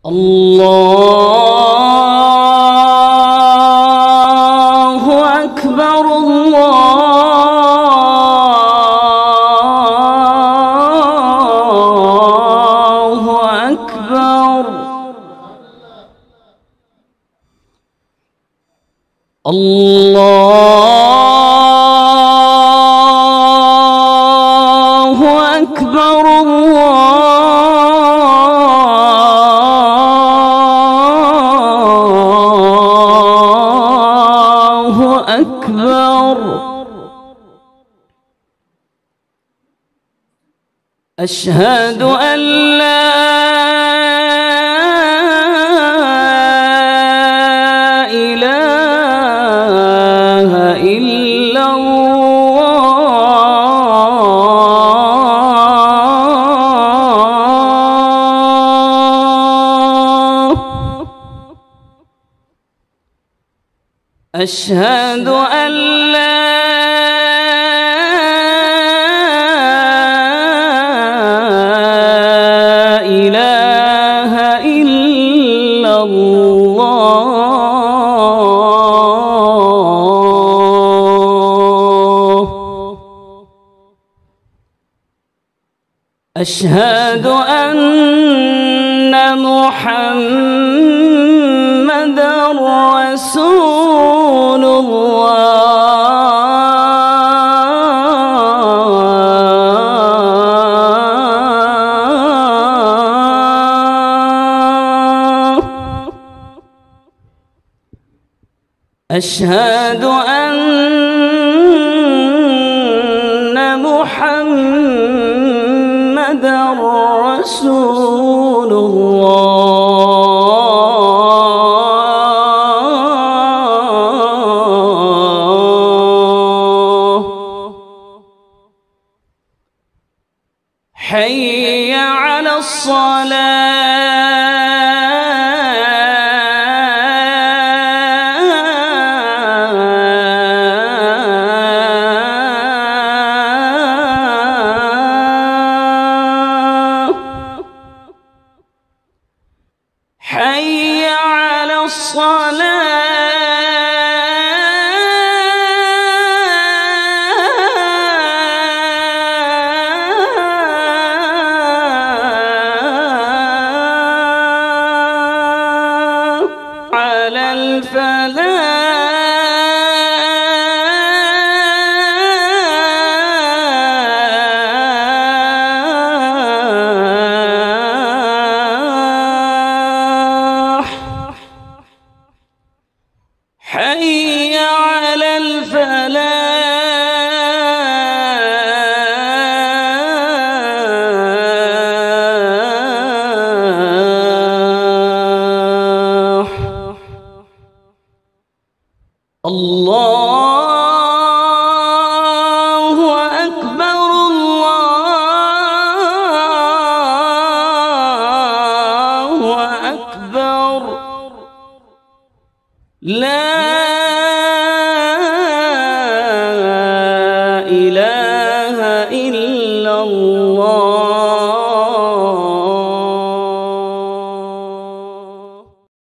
الله أكبر الله أكبر الله أكبر الله أكبر. أشهد أن لا إله إلا الله. أشهد أن لا إله إلا الله. أشهد أن محمدًا رسول الله. أشهد أن محمدًا رسول الله. حي على الصلاة. حي على الصلاة. على الفلاح. حي على الفلاح. الله